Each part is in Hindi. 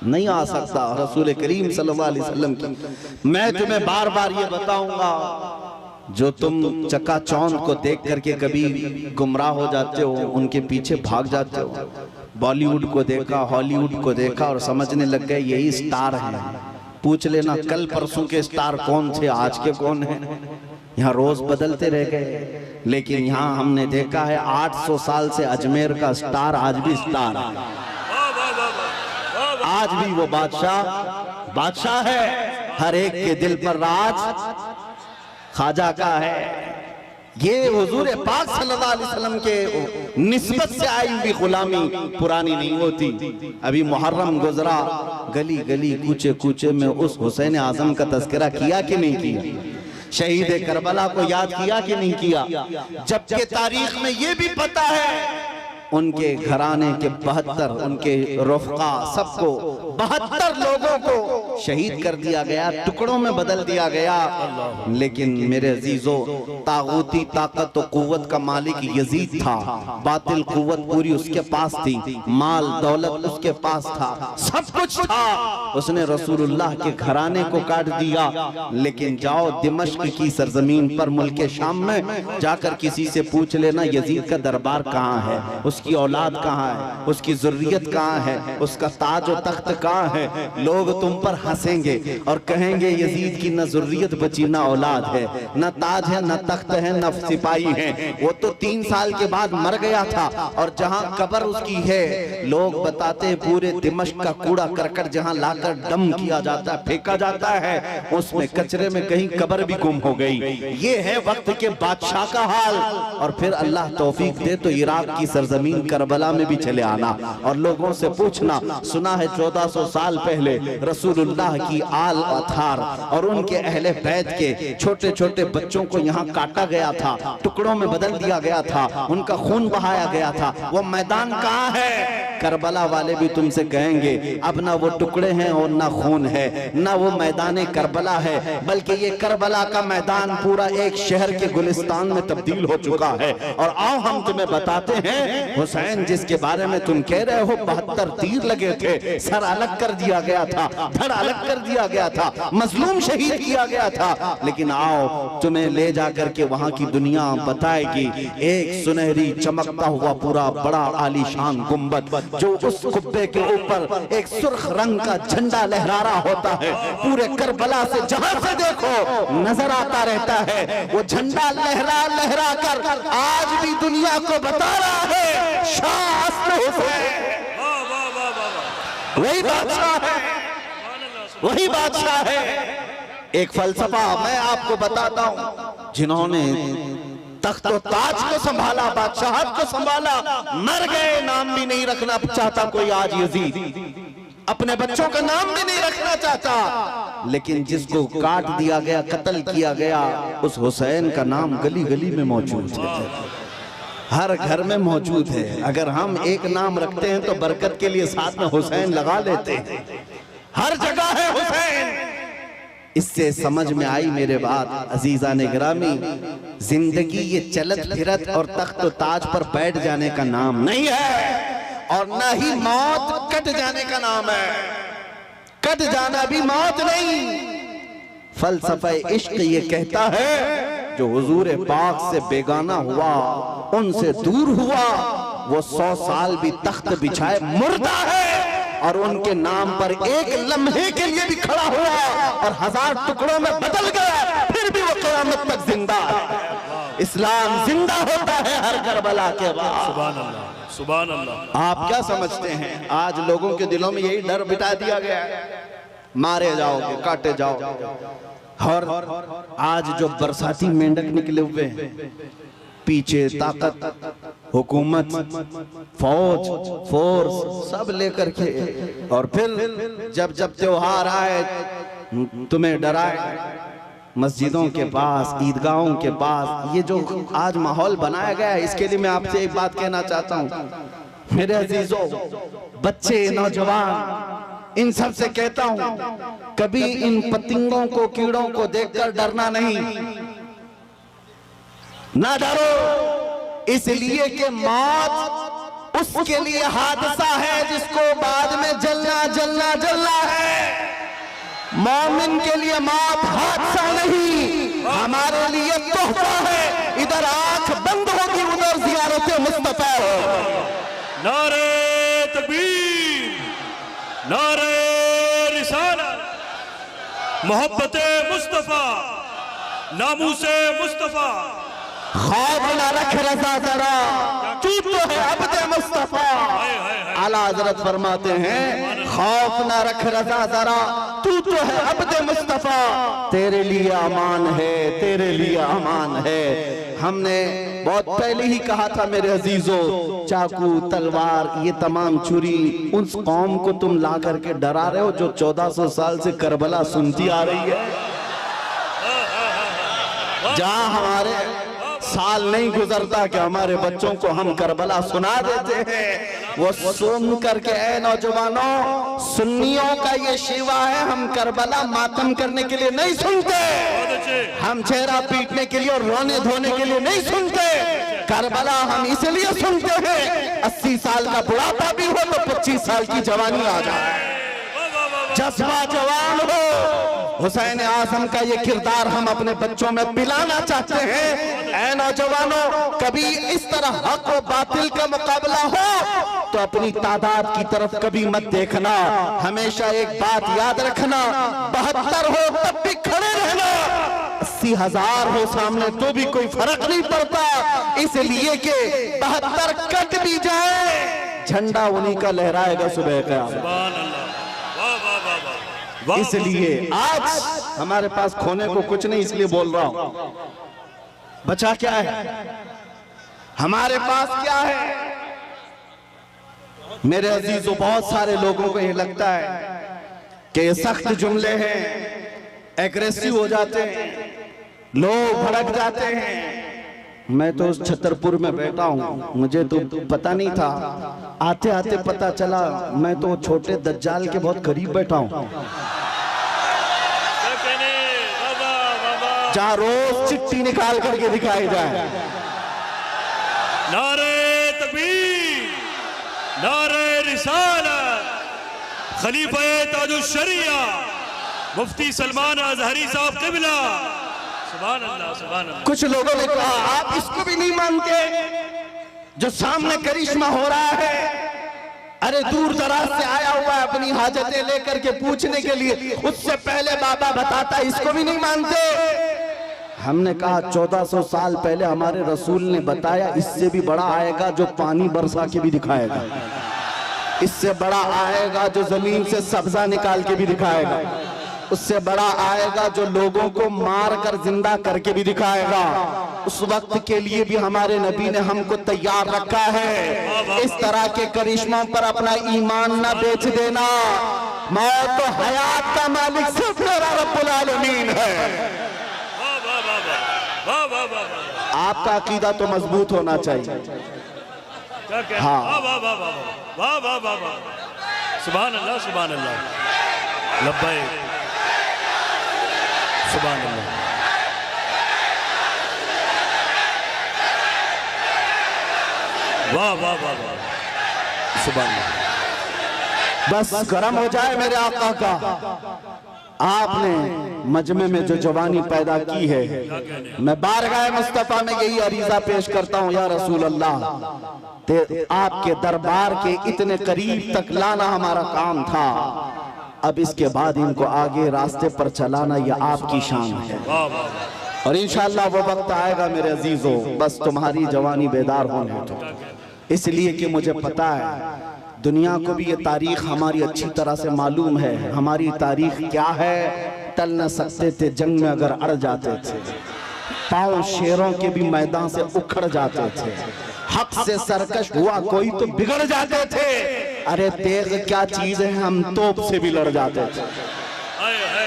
नहीं आ सकता रसूल करीम सल्लल्लाहु अलैहि वसल्लम की। मैं तुम्हें बार बार ये बताऊंगा, जो तुम चकाचौंध को देख करके कभी गुमराह हो जाते हो, उनके पीछे भाग जाते हो। बॉलीवुड को देखा, हॉलीवुड को देखा और समझने लग गए यही स्टार हैं। पूछ लेना कल परसों के स्टार कौन थे, आज के कौन हैं। यहाँ रोज बदलते रह गए, लेकिन यहाँ हमने देखा है 800 साल से अजमेर का स्टार आज भी स्टार है। आज भी वो बादशाह है, हर एक के दिल पर राज ख्वाजा का है। ये हुजूर पाक सल्लल्लाहु अलैहि वसल्लम के निस्बत से आई हुई गुलामी पुरानी नहीं होती। अभी मुहर्रम गुजरा, गली गली कूचे कूचे में उस हुसैन आजम का तज़किरा किया कि नहीं किया? शहीद करबला को याद किया कि नहीं किया? जबकि तारीख में ये भी पता है उनके घराने के 72, उनके रफ़क़ा सबको 72 लोगों को शहीद कर दिया गया, टुकड़ों में बदल दिया गया। लेकिन मेरे अजीजों, तागूती ताकत और कुव्वत का मालिक यजीद था, बातिल कुव्वत पूरी उसके पास थी, माल दौलत उसके पास था, सब कुछ था। उसने रसूलुल्लाह के घराने को काट दिया। लेकिन जाओ दिमश्क की सरजमीन पर मुल्क शाम में जाकर किसी से पूछ लेना यजीद का दरबार कहाँ है, उसकी औलाद कहाँ है, उसकी ज़ुर्रियत कहाँ है, उसका ताज और तख्त कहाँ है। लोग तुम पर हंसेंगे और कहेंगे यजीद की न ज़ुर्रियत बची, न औलाद है, न ताज है, न तख्त है, न सिपाही है। वो तो 3 साल के बाद मर गया था। और जहाँ कब्र उसकी है, लोग बताते हैं पूरे दिमश्क का कूड़ा करकट जहाँ लाकर डम किया जाता है, फेंका जाता है, उसमें कचरे में कहीं कब्र भी गुम हो गई। ये है वक्त के बादशाह का हाल। और फिर अल्लाह तौफीक दे तो इराक की सरजमीन करबला में भी चले आना और लोगों से पूछना, सुना है 1400 साल पहले रसूलुल्लाह की आल अथार और उनके अहले बैत के छोटे छोटे बच्चों को यहाँ काटा गया था, टुकड़ों में बदल दिया गया था, उनका खून बहाया गया था। वो मैदान कहाँ है? करबला वाले भी तुमसे कहेंगे अब ना वो टुकड़े हैं और ना खून है, ना वो मैदान करबला है, बल्कि ये करबला का मैदान पूरा एक शहर के गुलिस्तान में तब्दील हो चुका है। और आओ हम तुम्हें बताते हैं, हुसैन जिसके बारे में तुम कह रहे हो 72 तीर लगे थे, सर अलग कर दिया गया था, धड़ अलग कर दिया गया था, मजलूम शहीद किया गया था। लेकिन आओ तुम्हें ले जाकर के वहां की दुनिया बताएगी एक सुनहरी चमकता हुआ पूरा बड़ा आलीशान गुंबद, जो उस कुब्बे के ऊपर एक सुर्ख रंग का झंडा लहरा रहा होता है। पूरे करबला से जहां से देखो नजर आता रहता है। वो झंडा लहरा लहरा कर आज भी दुनिया को बता रहा है शाह अस्र हुसैन वही बादशाह है, वही बादशाह है। एक फलसफा मैं आपको बताता हूं, जिन्होंने तख्त और ताज को संभाला, बादशाहत को संभाला, मर गए, नाम भी नहीं रखना चाहता कोई आज यजीद, अपने बच्चों का नाम भी नहीं रखना चाहता। लेकिन जिसको काट दिया गया, कत्ल किया गया, उस हुसैन का नाम गली गली में मौजूद है, हर घर में मौजूद है। अगर हम एक नाम रखते हैं तो बरकत के लिए साथ में हुसैन लगा लेते हैं, हर जगह है हुसैन। इससे समझ में आई मेरे बात अजीजा ने गिरामी, जिंदगी ये चलत फिरत और तख्त ताज पर बैठ जाने का नाम नहीं है, और न ही मौत कट जाने का नाम है। कट जाना भी मौत नहीं। फलसफा इश्क ये कहता है जो हुजूर पाक से बेगाना हुआ, उनसे दूर हुआ, वो 100 साल भी तख्त बिछाए मुर्दा है, और उनके नाम पर एक लम्हे के लिए भी खड़ा हुआ और 1000 टुकड़ों में बदल गया, फिर भी वो क़यामत तक जिंदा है। इस्लाम जिंदा होता है हर करबला के बाद। सुभान अल्लाह, सुभान अल्लाह। आप क्या समझते हैं आज लोगों के दिलों में यही डर बिठा दिया गया है, मारे जाओगे, काटे जाओ। और आज जो बरसाती मेंढक निकले हुए हैं, पीछे ताकत, हुकूमत, फौज, फोर्स सब लेकर के, और फिर जब जब त्योहार आए तुम्हें डराए, मस्जिदों के पास, ईदगाहों के पास, ये जो आज माहौल बनाया गया है, इसके लिए मैं आपसे एक बात कहना चाहता हूँ मेरे अजीजों, बच्चे, नौजवान, इन सब से कहता हूँ कभी इन पतंगों को, कीड़ों को देखकर डरना नहीं, ना डरो, इसलिए कि मौत उसके लिए हादसा है जिसको बाद में जलना जलना जलना मोमिन के लिए मौत हादसा नहीं, हमारे लिए तोहफा है। इधर आंख बंद होगी, उधर ज़ियारत मुस्तफा हो। नारे तकबीर, नारे रिसालत, मोहब्बत मुस्तफा, नामूसे मुस्तफा। खौफ न रख रजा जरा, तू तो है अब्दे मुस्तफा। आला हजरत फरमाते हैं, खौफ न रख रजा जरा, तू तो है अब्दे मुस्तफा। तेरे लिए अमान है, तेरे लिए अमान है। हमने बहुत पहले ही कहा था मेरे अजीजों, चाकू तलवार ये तमाम छुरी उस कौम को तुम ला करके डरा रहे हो जो 1400 साल से करबला सुनती आ रही है। जहां हमारे साल नहीं गुजरता कि हमारे बच्चों को हम करबला सुना देते हैं। वो सुन करके, ऐ नौजवानों, सुन्नियों का ये शिवा है, हम करबला मातम करने के लिए नहीं सुनते, हम चेहरा पीटने के लिए और रोने धोने के लिए नहीं सुनते। करबला हम इसलिए सुनते हैं 80 साल का बुढ़ापा भी हो तो 25 साल की जवानी आ जाए, जज्बा जवान हो। हुसैन आजम का ये किरदार हम अपने बच्चों में पिलाना चाहते हैं। ऐ नौजवानों, कभी इस तरह हक और बातिल का मुकाबला हो तो अपनी तादाद की तरफ कभी मत देखना। हमेशा एक बात याद रखना, 72 हो तब भी खड़े रहना, 80,000 हो सामने तो भी कोई फर्क नहीं पड़ता, इसलिए कि 72 कट भी जाए, झंडा उन्हीं का लहराएगा सुबह का। इसलिए आज हमारे पास खोने को कुछ नहीं, इसलिए बोल रहा हूं। बचा क्या है हमारे पास, क्या है मेरे अजीजों? बहुत सारे लोगों को ये लगता है कि ये सख्त जुमले हैं, एग्रेसिव हो जाते हैं, लोग भड़क जाते हैं। मैं तो उस छतरपुर में बैठा हूँ, मुझे तो पता नहीं था, आते आते पता चला मैं तो छोटे दज्जाल के बहुत करीब बैठा हूँ, जहाँ रोज चिट्ठी निकाल करके दिखाई जाए। नारे तकबीर, नारे रिसालत, खलीफा ताजुश शरिया मुफ्ती सलमान अजहरी साहब क़िबला। सुभान अल्लाह, सुभान अल्लाह। कुछ लोगों ने कहा आप इसको भी नहीं मानते जो सामने करिश्मा हो रहा है? अरे दूर दराज से आया हुआ है अपनी हाजतें लेकर के पूछने के लिए, उससे पहले बाबा बताता, इसको भी नहीं मानते? हमने कहा 1400 साल पहले हमारे रसूल ने बताया, इससे भी बड़ा आएगा जो पानी बरसा के भी दिखाएगा, इससे बड़ा आएगा जो जमीन से सब्जा निकाल के भी दिखाएगा, उससे बड़ा आएगा जो लोगों को मार कर जिंदा करके भी दिखाएगा। उस वक्त के लिए भी हमारे नबी ने हमको तैयार रखा है। इस तरह के करिश्मों पर अपना ईमान ना बेच देना। मौत तो हयात का मालिक सिर्फ मेरा रब्बुल आलमीन है। आपका अकीदा तो मजबूत होना चाहिए। हाँ, वाह वाह वाह वाह, सुभान अल्लाह, सुभान अल्लाह, लब्बैक, सुभान अल्लाह। वाह वाह वाह वाह, सुभान अल्लाह। बस गरम हो जाए मेरे आका का। आपने मजमे में जो जवानी पैदा की है, मैं बारगाह मुस्तफा में यही अरीजा पेश करता हूँ, या रसूल अल्लाह, आपके दरबार के इतने करीब तक लाना हमारा काम था। अब इसके बाद इनको आगे रास्ते पर चलाना यह आपकी शान है, और इंशाअल्लाह वो वक्त आएगा मेरे अजीजों, बस तुम्हारी जवानी बेदार होने दो। इसलिए कि मुझे पता है दुनिया को भी ये तारीख हमारी अच्छी तरह से मालूम है। हमारी तारीख क्या है? टल न सकते थे जंग में अगर अड़ जाते थे, पांव शेरों के भी मैदान से उखड़ जाते थे, हक से सरकश हुआ कोई तो बिगड़ जाते थे। अरे तेग क्या चीज है, हम तोप से भी लड़ जाते थे।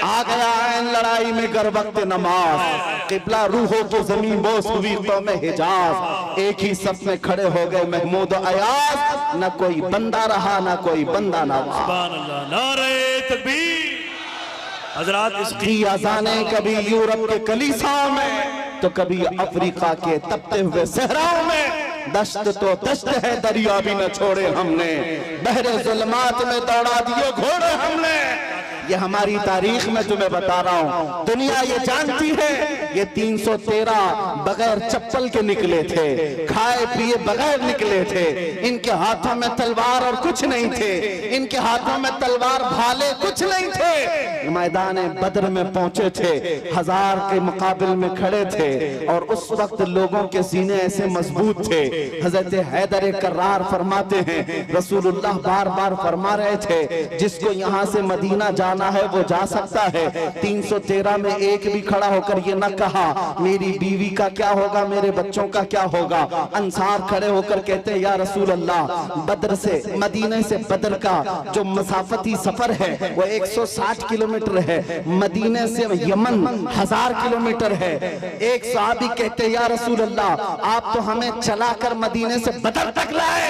आ गया ऐन लड़ाई में गर वक्त नमाज, किबला रूहो तो जमीन बोस हुई तो में हिजाज। एक ही सफ में खड़े हो गए महमूद अयाज, न कोई बंदा रहा न कोई बंदा ना। सुभान अल्लाह, नारे तकबीर। हजरात, इसकी अज़ानें कभी यूरोप के कलीसाओं में तो कभी अफ्रीका के तपते हुए सहराओं में। दश्त तो दश्त है, दरिया भी न छोड़े हमने, बहरे जुल्मात में दौड़ा दिए घोड़े हमने। ये हमारी तारीख में तुम्हें बता रहा हूं, दुनिया ये जानती है ये 313 बगैर चप्पल के निकले थे, खाए पिए बगैर निकले थे, इनके हाथों में तलवार और कुछ नहीं थे, इनके हाथों में तलवार भाले कुछ नहीं थे, मैदान बद्र में पहुंचे थे, 1000 के मुकाबले में खड़े थे और उस वक्त लोगों के सीने ऐसे मजबूत थे। हजरत हैदर कर्रार फरमाते हैं रसूलुल्लाह बार बार फरमा रहे थे जिसको यहाँ से मदीना जाना है वो जा सकता है। 313 में एक भी खड़ा होकर ये न कहा मेरी बीवी का क्या होगा, मेरे बच्चों का क्या होगा। अंसार खड़े होकर कहते हैं या रसूल अल्लाह, बद्र से मदीने से बद्र का जो मसाफती सफर है वो 160 किलोमीटर है, मदीने से यमन 1000 किलोमीटर है। एक सहाबी कहते हैं या रसूल अल्लाह, आप तो हमें चलाकर मदीने से बद्र तक लाए,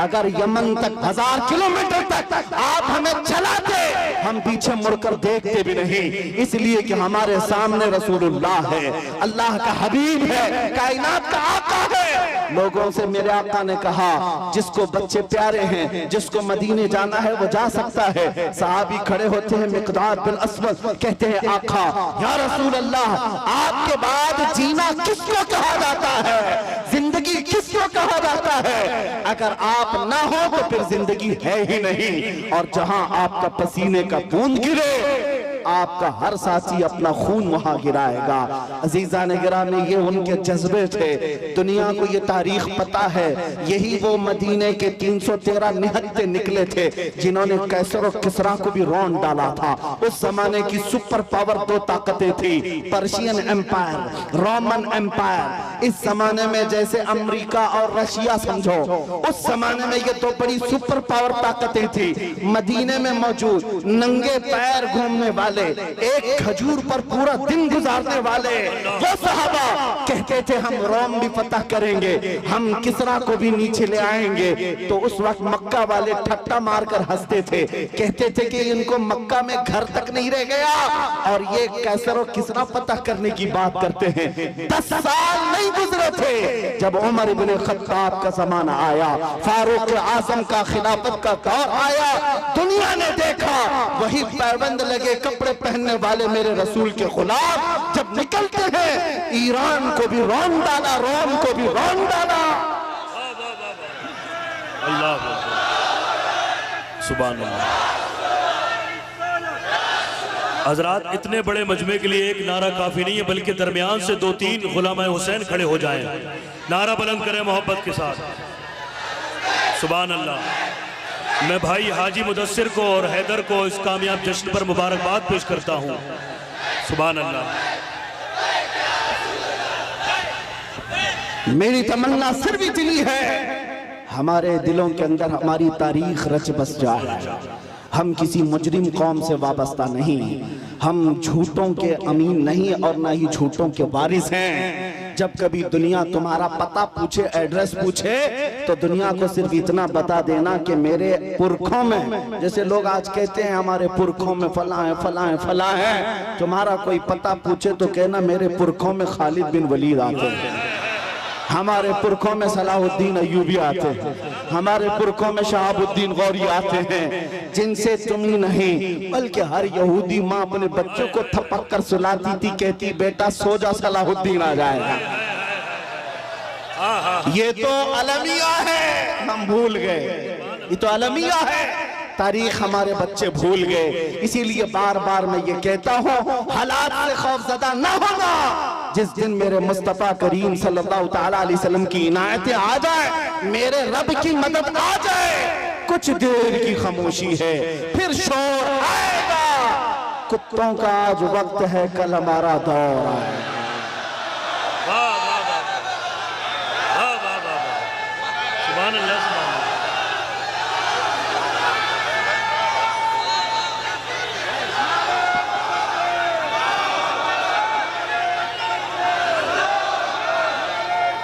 अगर यमन तक 1000 किलोमीटर तक आप हमें चलाते हम पीछे मुड़कर देखते भी नहीं, इसलिए कि हमारे सामने रसूलुल्लाह है, अल्लाह का हबीब है, कायनात का आका है। लोगों से मेरे आका ने कहा जिसको बच्चे प्यारे हैं, जिसको मदीने जाना है वो जा सकता है। सहाबी खड़े होते हैं, मिकदार बिन अस्वद कहते हैं आका या रसूल अल्लाह, आपके बाद जीना किसको कहा जाता है, जिंदगी किसको कहा जाता है, अगर आप ना हो तो फिर जिंदगी है ही नहीं। और जहां आपका पसीने का बूंद गिरे आपका हर साथी अपना खून वहां गिराएगा। अजीजा ने गिरामी ये उनके जज्बे थे, दुनिया को ये तारीख पता है, यही वो मदीने के 313 निहत्ते निकले थे जिन्होंने कैसर और किसरा को भी रौंद डाला था। उस जमाने की सुपर पावर 2 ताकतें थी, पर्शियन एम्पायर, रोमन एम्पायर। इस जमाने में जैसे अमेरिका और रशिया समझो, उस जमाने में ये 2 बड़ी सुपर पावर ताकतें थी। मदीने में मौजूद नंगे पैर घूमने वाले, एक खजूर पर पूरा दिन गुजारने वाले वो सहाबा कहते थे हम रोम भी फतह करेंगे, हम किसरा को भी नीचे ले आएंगे। तो उस वक्त मक्का वाले ठट्टा मारकर हंसते थे, कहते थे कि इनको मक्का में घर तक नहीं रह गया और ये कैसर और किसरा फतह करने की बात करते हैं। 10 साल नहीं गुजरे थे जब उमर इब्ने खत्ताब का जमाना आया, फारूक आजम का खिलाफत का दौर आया, दुनिया ने देखा वही पैबंद लगे कपड़े पहनने वाले मेरे रसूल के गुलाम जब निकलते हैं, ईरान को भी रौंद डाला, रोम को भी रौंद डाला। अल्लाह सुभान अल्लाह। हजरात, इतने बड़े मजमे के लिए एक नारा काफी नहीं है, बल्कि दरमियान से 2-3 गुलाम हुसैन खड़े हो जाएं, नारा बुलंद करें मोहब्बत के साथ। सुभान अल्लाह। मैं भाई हाजी मुदस्सिर को और हैदर को इस कामयाब जश्न पर मुबारकबाद पेश करता हूँ। सुभान अल्लाह। मेरी तमन्ना सिर्फ इतनी है हमारे दिलों के अंदर हमारी तारीख रच बस जाए। हम किसी मुजरिम कौम से वाबस्ता नहीं, हम झूठों के अमीन नहीं और ना ही झूठों के वारिस हैं। जब कभी दुनिया तुम्हारा पता पूछे, एड्रेस पूछे, तो दुनिया को सिर्फ इतना बता देना कि मेरे पुरखों में, जैसे लोग आज कहते हैं हमारे पुरखों में फला है फला है फला है, तुम्हारा कोई पता पूछे तो कहना मेरे पुरखों में खालिद बिन वलीद आते हैं, हमारे पुरखों में सलाहुद्दीन अय्यूबी आते हैं, हमारे पुरखों में शहाबुद्दीन गौरी आते हैं, जिनसे तुम ही नहीं बल्कि हर यहूदी माँ अपने बच्चों को थपक कर सुलाती थी, कहती बेटा सो जा सलाहुद्दीन आ जाएगा। ये तो अलमिया है, हम भूल गए, ये तो अलमिया है, तारीख हमारे बच्चे भूल गए। इसीलिए बार बार मैं ये कहता हूँ हालात से खौफजदा न होना। जिस दिन मेरे मुस्तफा करीम सल्लल्लाहु तआला अलैहि वसल्लम की इनायतें आ जाए, मेरे रब की मदद आ जाए, कुछ देर की खामोशी है फिर शोर आएगा। कुत्तों का आज वक्त है, कल हमारा दौर आएगा। सुभान अल्लाह।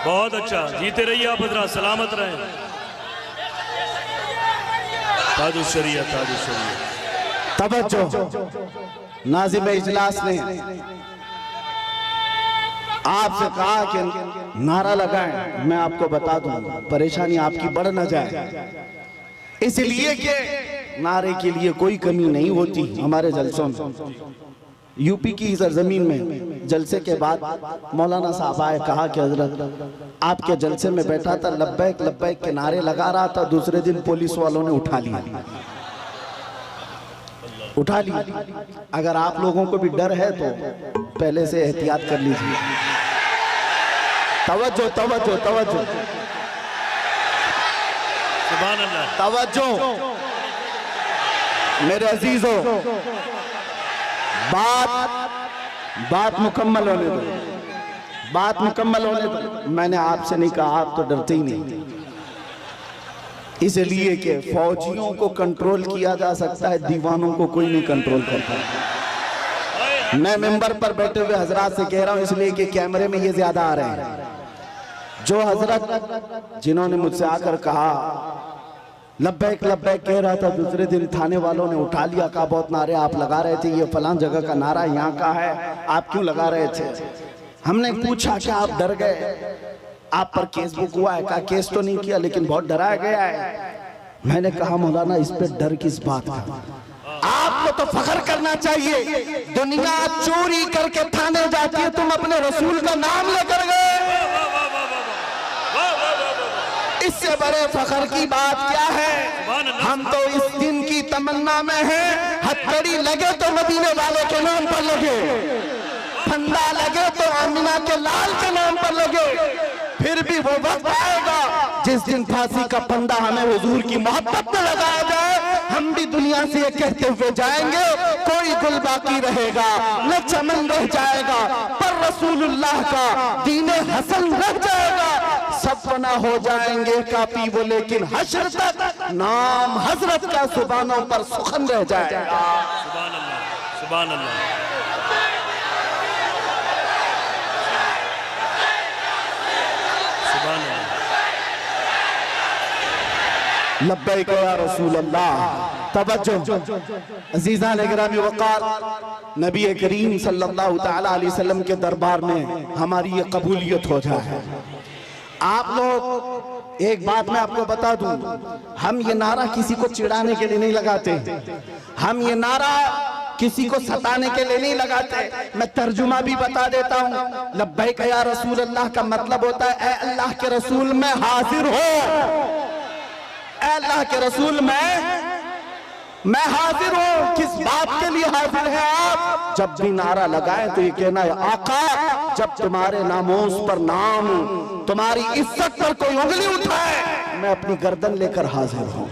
बहुत अच्छा, जीते रहिए आप हजरात, सलामत रहें। ताजुशरिया ताजुशरिया। तवज्जो, नाज़िम इजलास ने आपसे कहा कि नारा लगाएं, मैं आपको बता दूं परेशानी आपकी बढ़ न जाए। इसलिए कि नारे के लिए कोई कमी नहीं होती हमारे जलसों में। यूपी की सरजमीन में जलसे के बाद मौलाना साहब आए, कहा कि हजरत आपके जलसे में बैठा था, लब्बैक लब्बैक के नारे लगा रहा था, दूसरे दिन पुलिस वालों ने उठा लिया। अगर आप लोगों को भी डर है तो पहले से एहतियात कर लीजिए। तवज्जो तवज्जो तवज्जो सुभान अल्लाह, तवज्जो मेरे अजीजों, बात मुकम्मल होने दो, बात मुकम्मल होने दो। मैंने आपसे नहीं कहा, आप तो डरते ही नहीं, इसलिए कि फौजियों को कंट्रोल किया जा सकता है, दीवानों को कोई नहीं कंट्रोल करता। मैं मेंबर पर बैठे हुए हजरात से कह रहा हूं, इसलिए कि कैमरे में ये ज्यादा आ रहे हैं। जो हजरत जिन्होंने मुझसे आकर कहा लब्बैक लब्बैक कह रहा था, दूसरे दिन थाने वालों ने उठा लिया, कहा बहुत नारे आप लगा रहे थे, ये फलां जगह का नारा यहाँ का है, आप क्यों लगा रहे थे? हमने पूछा कि आप डर गए, आप पर केस बुक हुआ है? कहा केस तो नहीं किया, लेकिन बहुत डराया गया है। मैंने कहा मौलाना इस पे डर किस बात का? आपको तो फख्र करना चाहिए, दुनिया चोरी करके थाने जाती है, तुम अपने रसूल का नाम लेकर गए, इससे बड़े फख्र की बात क्या है? हम तो इस दिन की तमन्ना में हैं, हथकड़ी लगे तो मदीने वाले के नाम पर लगे, फंदा लगे तो आमिना के लाल के नाम पर लगे। फिर भी वो वक्त आएगा जिस दिन फांसी का फंदा हमें हुजूर की मोहब्बत में लगाया जाए, हम भी दुनिया से ये कहते हुए जाएंगे, कोई गुल बाकी रहेगा न चमन रह जाएगा, पर रसूलुल्लाह का दीने हसन रह जाएगा। सब फना हो जाएंगे काफी वो, लेकिन हश्र तक नाम हजरत का सुबानों पर सुखन रह जाएगा। सुभान अल्लाह, सुभान अल्लाह। लब्बैक या रसूल अल्लाह। तवज्जो अजीज़ान इकराम वक़ार, नबी करीम सल्लल्लाहु तआला अलैहि वसल्लम के दरबार में हमारी ये कबूलियत हो जाए। आप लोग एक बात मैं आपको बता दूं, हम ये नारा किसी को चिढ़ाने के लिए नहीं लगाते, हम ये नारा किसी को सताने के लिए नहीं लगाते। मैं तर्जुमा भी बता देता हूँ। लब्बैक या रसूल अल्लाह का मतलब होता है, ए अल्लाह के रसूल मैं हाजिर हो, अल्लाह के रसूल मैं हाजिर हूं। किस बात के लिए हाजिर है आप? जब भी नारा लगाए तो ये कहना है आका, जब तुम्हारे नामोस पर नाम, तुम्हारी इज्जत पर कोई उंगली उठाए, मैं अपनी गर्दन लेकर हाजिर हूं,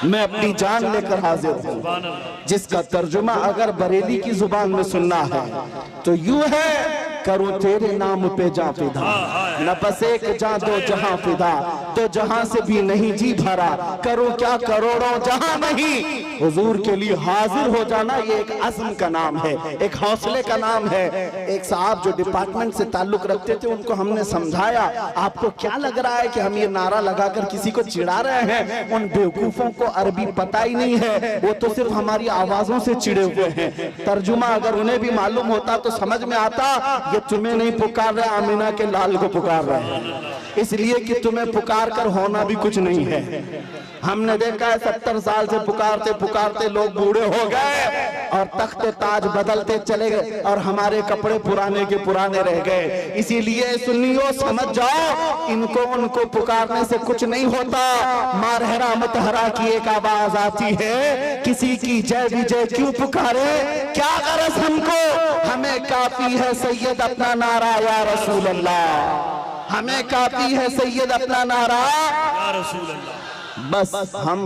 मैं अपनी जान लेकर हाजिर हूं। जिसका तर्जुमा अगर बरेली की जुबान में सुनना है तो यूं है, करूं तेरे नाम पे जा फिदा, न बस एक जा दो जहां फिदा, तो जहां से भी नहीं जी भरा, करूं क्या करोड़ों जहां नहीं। हुजूर के लिए हाजिर हो जाना ये एक अज़्म का नाम है, एक हौसले का नाम है। एक साहब जो डिपार्टमेंट से ताल्लुक रखते थे, उनको हमने समझाया, आपको क्या लग रहा है कि हम ये नारा लगाकर किसी को चिढ़ा रहे हैं? उन बेवकूफों को अरबी पता ही नहीं है, वो तो सिर्फ हमारी आवाजों से चिढ़े हुए हैं। तर्जुमा अगर उन्हें भी मालूम होता तो समझ में आता, ये तुम्हें नहीं पुकार रहे, आमिना के लाल को पुकार रहे हैं, इसलिए कि तुम्हें पुकार कर होना भी कुछ नहीं है। हमने देखा है 70 साल से पुकारते पुकारते लोग बूढ़े हो गए और तख्त ताज बदलते चले गए और हमारे कपड़े पुराने के पुराने रह गए। इसीलिए सुन्नियों समझ जाओ, इनको उनको पुकारने से कुछ नहीं होता। मारहरा मतहरा की एक आवाज आती है, किसी की जय विजय क्यों पुकारे, क्या गरज हमको, हमें काफी है सैयद अपना नारा या रसूल अल्लाह, हमें काफी है सैयद अपना नारा या रसूल अल्लाह। बस हम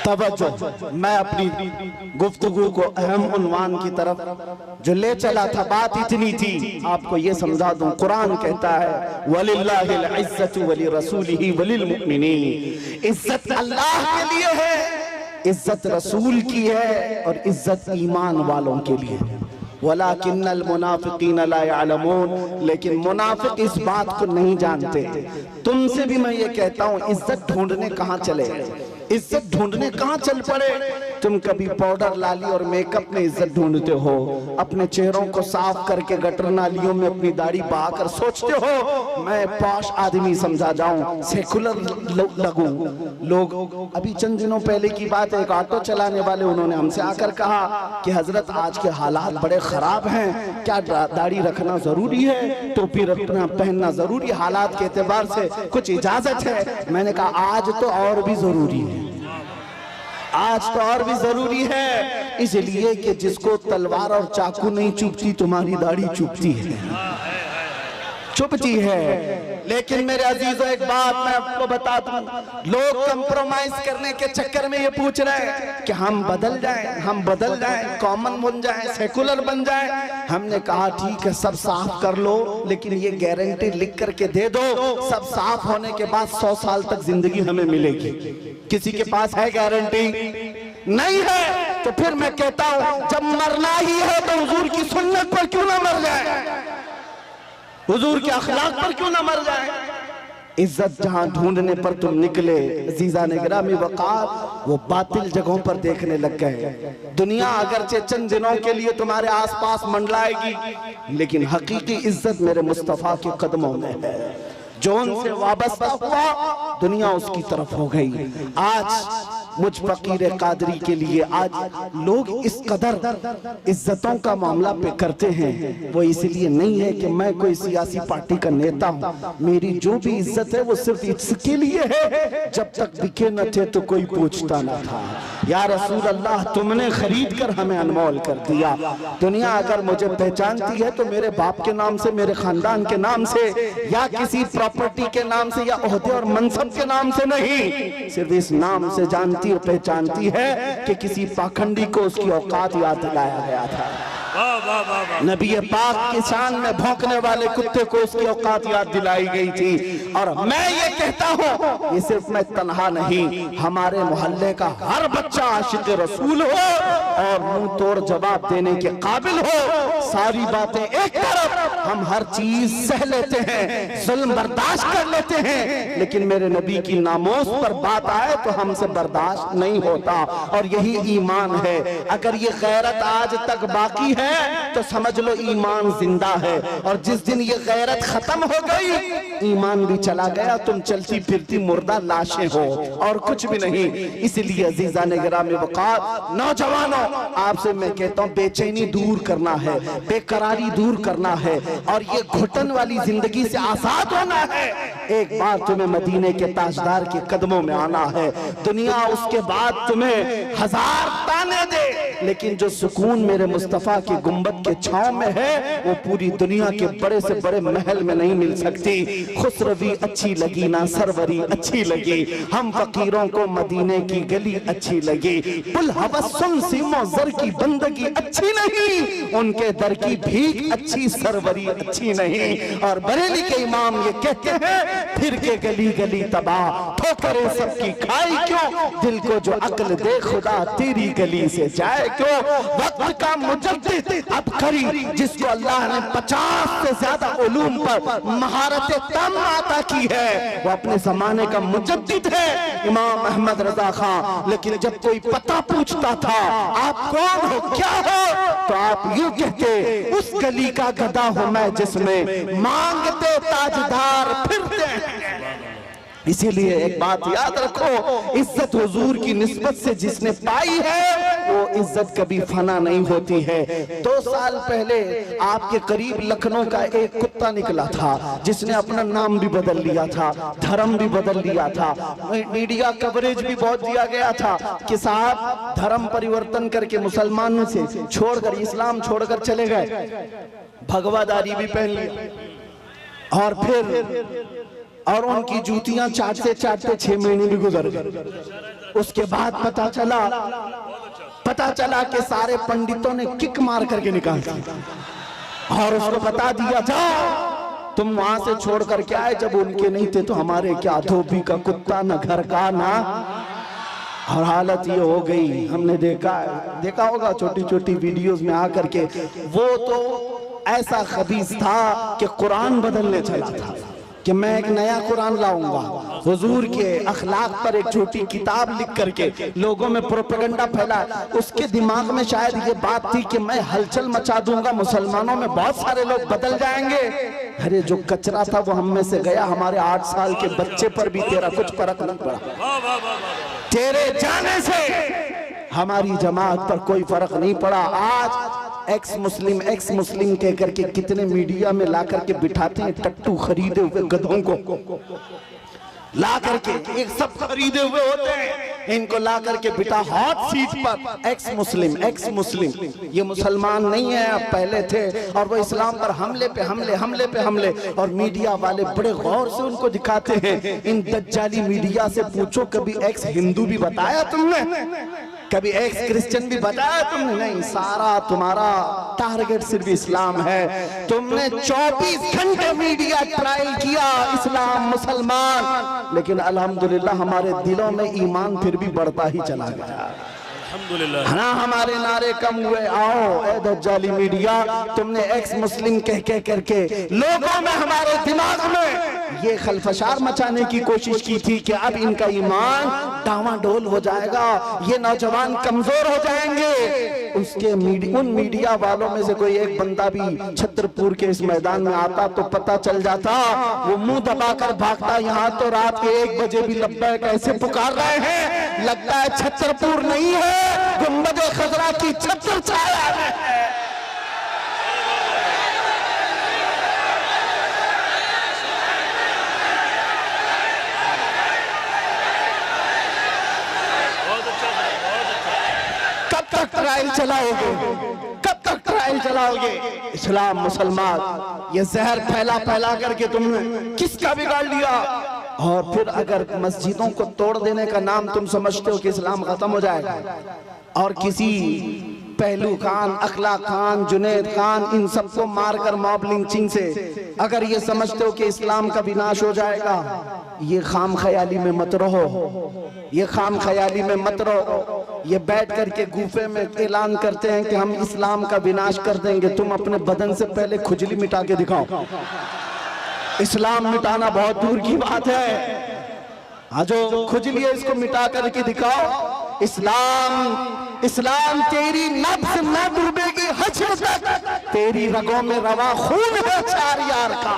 तवज्जो, मैं अपनी गुफ्तगू को अहम उन्वान की तरफ जो ले चला था, बात इतनी थी, आपको ये समझा दूं। कुरान कहता है वलिल्लाहिल इज्जतु वली रसूलिही वलिल मुमिनीन, इज्जत अल्लाह के लिए है, इज्जत रसूल की है और इज्जत ईमान वालों के लिए। वलाकिन्नल मुनाफिकीन ला यअलमून, लेकिन मुनाफिक इस बात को नहीं जानते। तुमसे भी मैं ये कहता हूँ, इज्जत ढूंढने कहाँ चले, इज्जत ढूंढने कहाँ चल पड़े। तुम कभी पाउडर लाली और मेकअप में इज्जत ढूंढते हो, अपने चेहरों को साफ करके गटर नालियों में अपनी दाढ़ी बहाकर सोचते हो मैं पॉश आदमी समझा जाऊं, सेकुलर लगूं। लोग अभी चंद दिनों पहले की बात है, एक ऑटो चलाने वाले उन्होंने हमसे आकर कहा कि हजरत आज के हालात बड़े खराब हैं, क्या दाढ़ी रखना जरूरी है, टोपी रखना पहनना जरूरी, हालात के एतबार से कुछ इजाजत है। मैंने कहा आज तो और भी जरूरी है, आज तो और भी जरूरी है, इसलिए कि जिसको तलवार और चाकू नहीं चुभती तुम्हारी दाढ़ी चुभती है, चुभती है। लेकिन मेरे अजीजों एक बात मैं आपको बता दूं, लोग कंप्रोमाइज करने के चक्कर में ये पूछ रहे हैं कि हम बदल जाएं, हम बदल जाएं, कॉमन बन जाएं, सेकुलर बन जाएं। हमने कहा ठीक है सब साफ कर लो, लेकिन ये गारंटी लिख करके दे दो सब साफ होने के बाद 100 साल तक जिंदगी हमें मिलेगी। किसी के पास है गारंटी? नहीं है। तो फिर मैं कहता हूं जब मरना ही है तो हुजूर की सुन्नत पर क्यों ना मर जाए, हुजूर के अखलाक पर क्यों ना मर जाए। इज्जत जहां ढूंढने पर तुम निकले अजीजान गिरामी वक़ार, वो बातिल जगहों पर देखने लग गए। दुनिया अगरचे चंद दिनों के लिए तुम्हारे आसपास मंडलाएगी, लेकिन हकीकी इज्जत मेरे मुस्तफा के कदमों में है। जो उनसे वाबस्ता हुआ दुनिया उसकी तरफ हो गई। आज मुझ फकीर कादरी के लिए आज लोग इस कदर इज्जतों का मामला पे करते हैं, वो इसलिए नहीं है कि मैं कोई सियासी पार्टी का नेता हूँ। मेरी जो भी इज्जत है वो सिर्फ इसके लिए है, जब तक दिखे न थे तो कोई पूछता न था। या रसूल अल्लाह तुमने खरीद कर हमें अनमोल कर दिया। दुनिया अगर मुझे पहचानती है तो मेरे बाप के नाम से, मेरे खानदान के नाम से, या किसी प्रॉपर्टी के नाम से, या ओहदे और मनसब के नाम से नहीं, सिर्फ इस नाम से जानती और पहचानती है कि किसी पाखंडी को उसकी औकात याद दिलाया गया था। नबी पाक की शान में भौंकने वाले कुत्ते को उसकी औकात याद दिलाई गई थी। और मैं ये कहता हूँ, ये सिर्फ मैं तन्हा नहीं, हमारे मोहल्ले का हर बच्चा आशिक रसूल हो और मुंह तोड़ जवाब देने के काबिल हो। सारी बातें एक तरफ, हम हर चीज सह लेते हैं, जुल्म बर्दाश्त कर लेते हैं, लेकिन मेरे नबी की नामोस पर बात आए तो हमसे बर्दाश्त नहीं होता। और यही ईमान है। अगर ये गैरत आज तक बाकी है तो समझ लो ईमान जिंदा है, और जिस दिन ये गैरत खत्म हो गई ईमान भी चला गया, तुम चलती फिरती मुर्दा लाशें हो और कुछ भी नहीं। इसलिए अजीजान गिरामी वक़ार, नौजवानों आपसे मैं कहता हूँ बेचैनी दूर करना है, बेकरारी दूर करना है, और ये घुटन वाली जिंदगी से आजाद होना है। एक बार तुम्हें मदीने के ताजदार के कदमों में आना है। दुनिया उसके बाद तुम्हें हजार ताने दे, लेकिन जो सुकून मेरे मुस्तफा के गुंबद के छांव में है वो पूरी दुनिया के बड़े से बड़े महल में नहीं मिल सकती। खुसरवी अच्छी लगी ना सरवरी अच्छी लगी, हम फकीरों को मदीने की गली अच्छी लगी। पुल हवस्सुन सीमो जर की बंदगी अच्छी नहीं, उनके दर की भीख अच्छी सरवरी अच्छी नहीं। और बरेली के इमाम ये कहते हैं फिर के गली गली तबाह, ठोकरें सबकी खाई क्यों, दिल को जो अक्ल दे खुदा तेरी गली से जाए क्यों। वक्त का मुजद्दिद अब करी जिसको अल्लाह ने 50 से ज्यादा उलूम पर महारत तम अता की है, वो अपने जमाने का मुजद्दिद है इमाम अहमद रजा खान। लेकिन जब कोई पता पूछता था आप कौन हो क्या हो, तो आप यूं कहते उस गली का गधा हूं मैं जिसमें मांगते ताजदार फिरते हैं। इसीलिए एक बात याद रखो, इज्जत हुजूर की निस्बत से जिसने पाई है वो इज्जत कभी फना नहीं होती है। 2 साल पहले आपके करीब लखनऊ का एक कुत्ता निकला था जिसने अपना नाम भी बदल लिया था, धर्म भी बदल लिया था, मीडिया कवरेज भी बहुत दिया गया था कि साहब धर्म परिवर्तन करके मुसलमानों से छोड़कर इस्लाम छोड़कर चले गए, भगवादारी भी पहन लिया, और फिर और उनकी जूतियां चाटते चाटते 6 महीने भी गुजर गए। उसके बाद पता चला कि सारे पंडितों ने किक मार करके निकाल दिया और उसको बता दिया जाओ तुम वहां से छोड़ करके आए, जब उनके नहीं थे तो हमारे क्या, धोबी का कुत्ता न घर का ना। और हालत ये हो गई, हमने देखा होगा छोटी छोटी वीडियोस में आकर के, वो तो ऐसा खबीस था कि कुरान बदलने चला था कि मैं एक नया कुरान लाऊंगा। हुजूर के अखलाक पर एक छोटी किताब लिख करके लोगों में प्रोपेगेंडा फैला। उसके दिमाग में शायद ये बात थी कि मैं हलचल मचा दूंगा, मुसलमानों में बहुत सारे लोग बदल जाएंगे। अरे जो कचरा था वो हम में से गया। हमारे 8 साल के बच्चे पर भी तेरा कुछ फर्क नहीं पड़ा। तेरे जाने से हमारी जमात पर कोई फर्क नहीं पड़ा। आज एक्स मुस्लिम कह करके कितने मीडिया में ला करके बिठाते हैं टट्टू खरीदे हुए गधों को ला करके, एक सब खरीदे हुए होते हैं, इनको ला करके बिठा हॉट सीट पर एक्स मुस्लिम। ये मुसलमान नहीं है, अब पहले थे, और वो इस्लाम पर हमले पे हमले। और मीडिया वाले बड़े गौर से उनको दिखाते हैं। इन दज्जाली मीडिया से पूछो, कभी एक्स हिंदू भी बताया तुमने? कभी एक्स क्रिश्चियन भी बताया तुमने? नहीं, सारा तुम्हारा टारगेट सिर्फ इस्लाम है। तुमने 24 घंटे मीडिया ट्रायल किया, इस्लाम मुसलमान, लेकिन अल्हम्दुलिल्लाह हमारे दिलों में ईमान फिर भी बढ़ता ही चला गया। अल्हम्दुलिल्लाह ना हमारे नारे कम हुए। आओ ए दज्जाली मीडिया, तुमने एक्स मुस्लिम कह करके लोगों में, हमारे दिमाग में ये खलफशार मचाने की कोशिश की थी कि अब इनका ईमान डावाडोल हो जाएगा, ये नौजवान कमजोर हो जाएंगे। उसके उन मीडिया वालों में से कोई एक बंदा भी छतरपुर के इस मैदान में आता तो पता चल जाता, वो मुंह दबाकर भागता। यहाँ तो रात के 1 बजे भी लब्बैक कैसे पुकार रहे हैं, लगता है छतरपुर नहीं है, गुंबद खजरा की छतर छाया है। कब तक ट्रायल चलाओगे? कब तक ट्रायल चलाओगे? इस्लाम मुसलमान, ये जहर फैला करके तुमने किसका बिगाड़ लिया? और फिर अगर मस्जिदों को तोड़ देने का नाम तुम समझते हो कि इस्लाम खत्म हो जाएगा, और किसी पहलू खान, अखला खान, जुनैद खान, इन सबको मारकर मॉब लिंचिंग से अगर ये समझते हो कि इस्लाम का विनाश हो जाएगा, ये खाम ख्याली में मत रहो, ये खाम ख्याली में मत रहो। ये बैठ करके गुफे में ऐलान करते हैं कि हम इस्लाम का विनाश कर देंगे। तुम अपने बदन से पहले खुजली मिटा के दिखाओ। इस्लाम मिटाना बहुत दूर की बात है। हाँ, जो खुजली है इसको मिटा करके दिखाओ। इस्लाम तेरी नब्ज न डूबेगी हश्र तक, तेरी रगों में रवा खून है 4 यार का।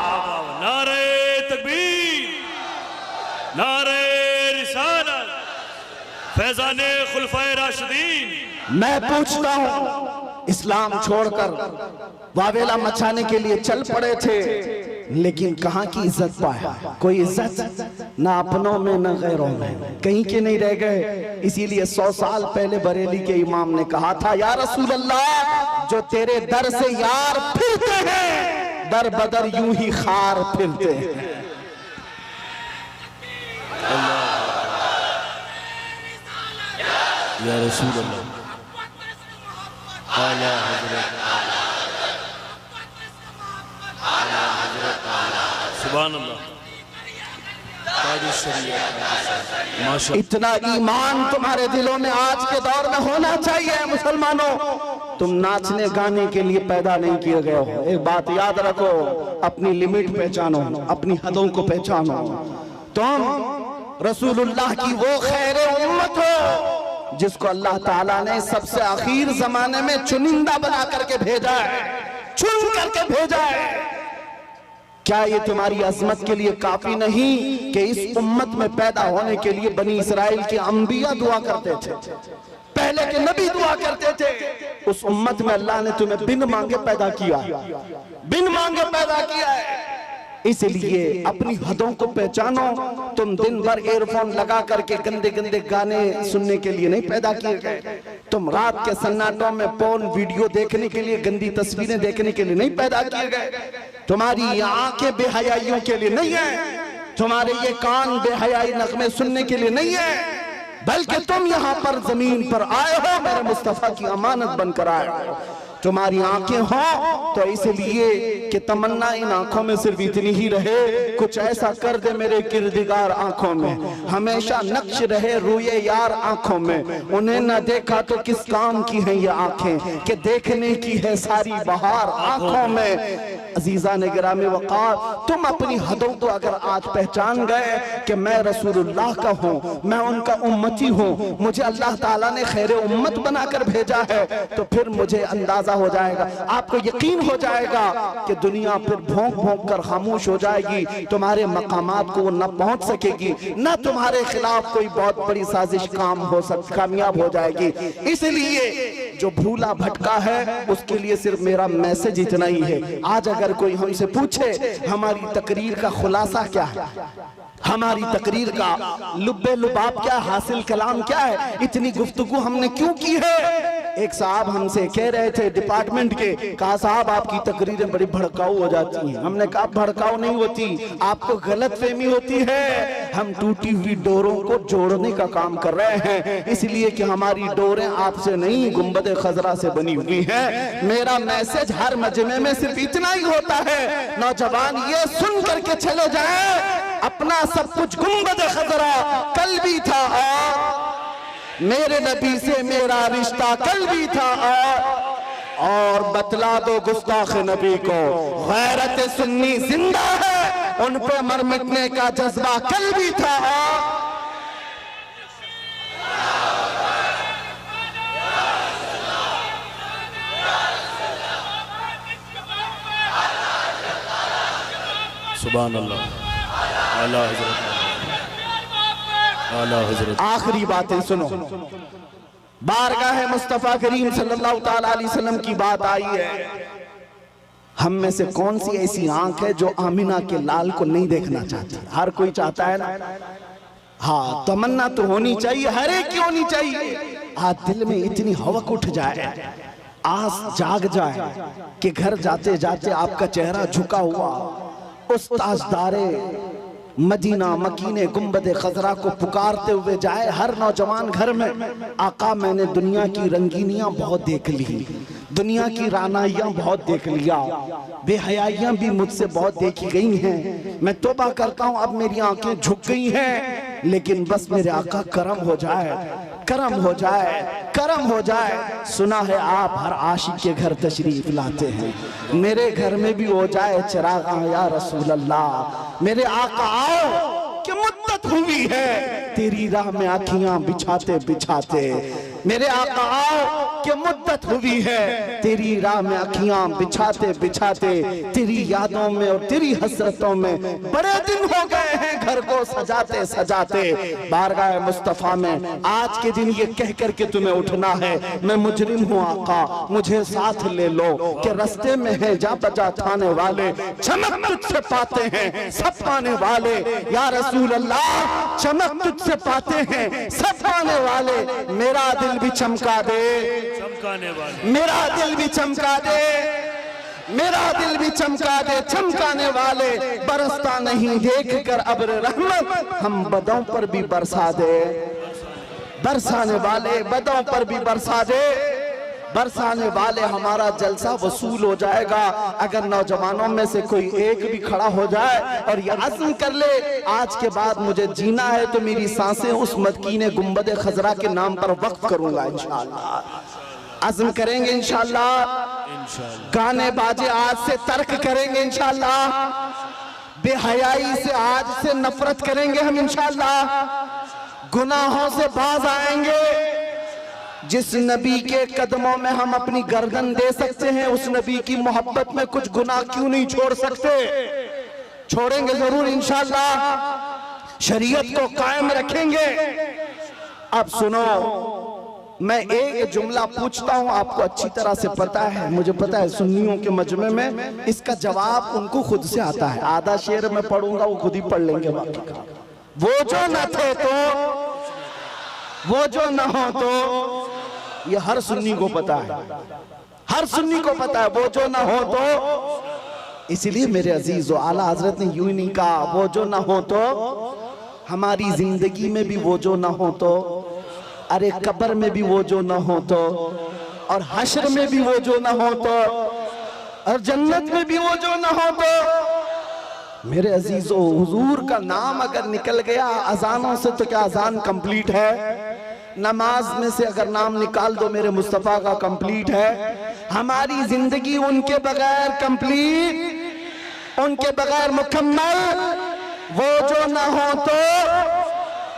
नारे तकबीर, नारे रिसालत, फैज़ाने खुलफाए राशिदीन। मैं पूछता हूँ, इस्लाम छोड़कर वावेला मचाने के लिए चल पड़े थे, लेकिन कहाँ की इज्जत पाया? कोई इज्जत ना अपनों में ना गैरों में, कहीं के नहीं रह गए। इसीलिए 100 साल पहले बरेली के इमाम ने कहा था, या रसूल अल्लाह, जो तेरे दर से यार फिरते हैं, दर बदर यूं ही खार फिरते हैं। या रसूल अल्लाह, आला हज़रत, सुभान अल्लाह। इतना ईमान तुम्हारे दिलों में आज के दौर में होना चाहिए। मुसलमानों, तुम नाचने गाने के लिए पैदा नहीं किए गए हो। एक बात याद रखो, अपनी लिमिट पहचानो, अपनी हदों को पहचानो। तुम रसूलुल्लाह की वो खैर उम्मत हो जिसको अल्लाह ताला ने सबसे आखिर जमाने में चुनिंदा बना करके भेजा है, चुन करके भेजा है। क्या ये तुम्हारी अजमत के लिए काफी नहीं कि इस उम्मत में पैदा होने के लिए बनी इसराइल के अंबिया दुआ करते थे, पहले के नबी दुआ करते थे? उस उम्मत में अल्लाह ने तुम्हें बिन मांगे पैदा किया, बिन मांगे पैदा किया है। इसलिए अपनी हदों को पहचानो। तुम दिन भर एयरफोन लगा करके गंदे गंदे गाने सुनने के लिए नहीं पैदा किए गए। तुम रात के सन्नाटों में पोर्न वीडियो देखने के लिए, गंदी तस्वीरें देखने के लिए नहीं पैदा किए गए। तुम्हारी ये आंखें बेहयाइयों के लिए नहीं है, तुम्हारे ये कान बेहयाई नगमे सुनने के लिए नहीं है, बल्कि तुम यहाँ पर जमीन पर आए हो, मेरे मुस्तफा की अमानत बनकर आए हो। तुम्हारी आंखें हों तो इसलिए कि तमन्ना इन आंखों में सिर्फ इतनी ही रहे, कुछ ऐसा कर दे मेरे किरदिगार आंखों में, हमेशा नक्श रहे रूए यार आंखों में। उन्हें न देखा तो किस काम की है ये आंखें, कि देखने की है सारी बहार आंखों में। अजीजा ने गिरामी वक़ार, तुम अपनी हदों को अगर आज पहचान गए कि मैं रसूलुल्लाह का हूँ, मैं उनका उम्मती हूँ, मुझे अल्लाह ताला ने खैर उम्मत बनाकर भेजा है, तो फिर मुझे अंदाजा हो जाएगा, आपको यकीन हो जाएगा कि दुनिया फिर भौंक भौंक कर खामोश हो जाएगी, तुम्हारे मकामात को वो न पहुंच सकेगी, न तुम्हारे खिलाफ कोई बहुत बड़ी साजिश कामयाब हो जाएगी। इसलिए जो भूला भटका है उसके लिए सिर्फ मेरा मैसेज इतना ही है। आज अगर कोई हमसे पूछे हमारी तकरीर का खुलासा क्या है, हमारी तकरीर का लुब्बे लुबाब क्या, हासिल कलाम क्या है, इतनी गुफ्तगू हमने क्यों की है। एक साहब हमसे कह रहे थे डिपार्टमेंट के, कहा साहब आपकी तकरीरें बड़ी भड़काऊ हो जाती हैं। हमने कहा भड़काऊ नहीं होती, आपको गलत फहमी होती है। हम टूटी हुई डोरों को जोड़ने का काम कर रहे हैं, इसलिए कि हमारी डोरें आपसे नहीं गुंबद खजरा से बनी हुई हैं। मेरा मैसेज हर मजमे में सिर्फ इतना ही होता है, नौजवान ये सुन करके चले जाए, अपना सब कुछ गुंबद खजरा कल भी था और मेरे नबी से मेरा रिश्ता कल भी था और बतला दो गुस्ताख नबी को गैरत सुन्नी जिंदा है, उन पे मर मिटने का जज्बा कल भी था। सुभान अल्लाह। आला हज़रत। आखिरी बातें सुनो, बारगाह मुस्तफा करीम सल्लल्लाहु ताला अलैहि वसल्लम की बात आई है। हम में से कौन सी ऐसी आंख है जो आमिना के लाल को नहीं देखना चाहती? हर कोई चाहता है ना, हाँ तमन्ना तो होनी चाहिए, हर एक की होनी चाहिए। आज दिल में इतनी हवक उठ जाए, आस जाग जाए कि घर जाते जाते आपका चेहरा झुका हुआ उस ताजदारे मदीना मकीने गुंबद खजरा को पुकारते हुए जाए हर नौजवान घर में। आका मैंने दुनिया की रंगीनियां बहुत देख ली, दुनिया की रानाइयां बहुत देख लिया, बेहयाइयां भी मुझसे बहुत देखी गई हैं। मैं तौबा करता हूं अब मेरी आंखें झुक गई हैं, लेकिन बस मेरे आका करम हो जाए, करम हो जाए, करम हो जाए। सुना है आप हर आशिक के घर तशरीफ लाते हैं, मेरे घर में भी हो जाए चिरागा या रसूल अल्लाह। मेरे आका आओ कि मुद्दत हुई है तेरी राह में आँखियां बिछाते बिछाते, मेरे आका आओ कि मुद्दत हुई है तेरी राह में आँखियां बिछाते बिछाते, तेरी यादों में और तेरी हसरतों में बड़े दिन हो गए हैं घर को सजाते सजाते। बारगाह मुस्तफा में आज के दिन ये कह करके तुम्हें उठना है, मैं मुजरिम हूँ आका मुझे साथ ले लो, कि रास्ते में है जा बजा थाने वाले, चमक तुझसे पाते हैं सब पाने वाले, या रसूल अल्लाह चमक तुझसे पाते हैं सब पाने वाले। मेरा दिल भी चमका दे, चमकाने वाले, मेरा दिल भी चमका दे, मेरा दिल भी चमका दे, चमकाने वाले। बरसता नहीं देख कर अब्र रहमत, हम बदों पर भी बरसा दे, बरसाने वाले बदों पर भी बरसा दे, बरसाने वाले। हमारा जलसा वसूल हो जाएगा अगर नौजवानों में से कोई एक भी खड़ा हो जाए और ये अज़्म कर ले आज के बाद मुझे जीना है तो मेरी सांसें उस मदकीने गुंबद खजरा के नाम पर वक्फ करूंगा। इंशाअल्लाह अज़्म करेंगे, इंशाअल्लाह गाने बाजे आज से तर्क करेंगे, इंशाअल्लाह बेहयाई से आज से नफरत करेंगे हम, इंशाअल्लाह गुनाहों से बाज आएंगे। जिस नबी के कदमों में हम अपनी गर्दन दे सकते हैं उस नबी की मोहब्बत में कुछ गुनाह क्यों नहीं छोड़ सकते? छोड़ेंगे जरूर इंशाअल्लाह, शरीयत को कायम रखेंगे। अब सुनो, मैं एक जुमला पूछता हूं, आपको अच्छी तरह से पता है, मुझे पता है सुन्नियों के मजमे में इसका जवाब उनको खुद से आता है। आधा शेर मैं पढ़ूंगा वो खुद ही पढ़ लेंगे बाकी का। वो जो न थे तो, वो जो न हो तो, ये हर सुन्नी को पता है, हर सुन्नी को पता है वो जो ना हो तो। इसलिए मेरे अजीज आला हजरत ने यूं ही नहीं कहा वो जो ना हो तो, हमारी जिंदगी में भी वो जो ना हो तो, अरे कब्र में भी वो जो ना हो तो, और हश्र में भी वो जो ना हो तो, और जन्नत में भी वो जो ना हो तो। मेरे अजीजों, हुजूर का नाम अगर निकल गया अजानों से तो क्या अजान कंप्लीट है? नमाज में से अगर नाम निकाल दो मेरे मुस्तफा का कंप्लीट है। हमारी जिंदगी उनके बगैर कंप्लीट, उनके बगैर मुकम्मल वो जो ना हो तो।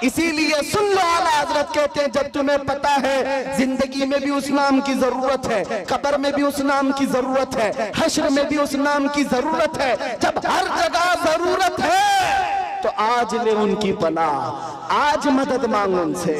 इसीलिए सुन लो, आला हजरत कहते हैं जब तुम्हें पता है जिंदगी में भी उस नाम की जरूरत है, कब्र में भी उस नाम की जरूरत है, हश्र में भी उस नाम की जरूरत है, जब हर जगह जरूरत है तो आज ले उनकी पनाह, आज मदद मांग उनसे,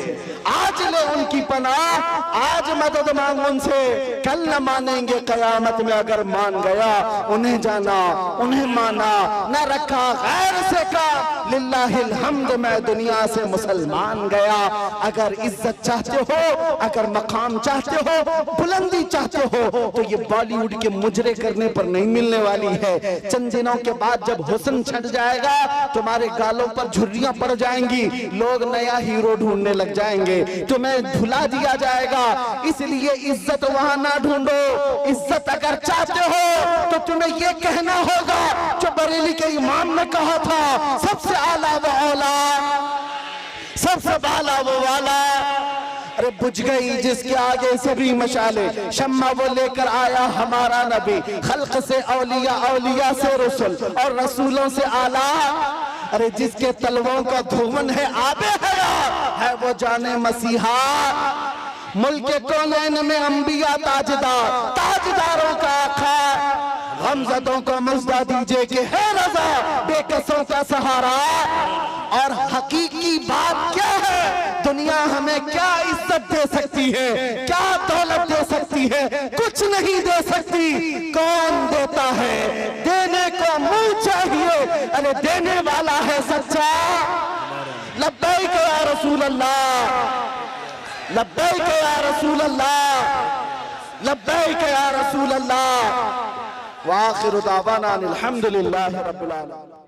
आज ले उनकी पनाह, आज मदद मांग उनसे। कल न मानेंगे कयामत में, अगर मान गया उन्हें जाना, उन्हें माना, न रखा गैर से का, लिल्लाहिल हम्द मैं दुनिया से मुसलमान गया। अगर इज्जत चाहते हो, अगर मकाम चाहते हो, बुलंदी चाहते हो तो ये बॉलीवुड के मुजरे करने पर नहीं मिलने वाली है। चंद दिनों के बाद जब हुस्न छट जाएगा, तुम्हारे गालों पर झुर्रियां पड़ जाएंगी, लोग नया हीरो ढूंढने लग जाएंगे, तुम्हें भुला दिया जाएगा। इसलिए इज्जत वहां ना ढूंढो। इज्जत अगर चाहते हो तो तुम्हें ये कहना होगा जो बरेली के इमाम ने कहा था, सबसे आला वो औला, सबसे बाला वो वाला। अरे बुझ गई जिसके आगे सभी मशाले, शम्मा वो लेकर आया हमारा नबी, खल्क से औलिया, औलिया से रसूल और रसूलों से आला। अरे जिसके तलवों का धुवन है आबे हयात, है वो जाने मसीहा। मुल्क कौनैन में अंबिया ताजदार, ताजदारों का आका, गमज़दों को मुज़्दा दीजिए कि है रज़ा, बेकसों का सहारा। और हकीकी बात क्या है, दुनिया हमें क्या इज्जत दे सकती है, क्या दौलत दे सकती है? कुछ नहीं दे सकती। कौन देता है? देने को मुंह चाहिए, अरे देने वाला है सच्चा। लब्बैक या रसूल अल्लाह, लब्बैक या रसूल अल्लाह, लब्बैक या रसूल अल्लाह। व आखिरु दावाना अनिल हम्दुलिल्लाहि रब्बिल आलमीन।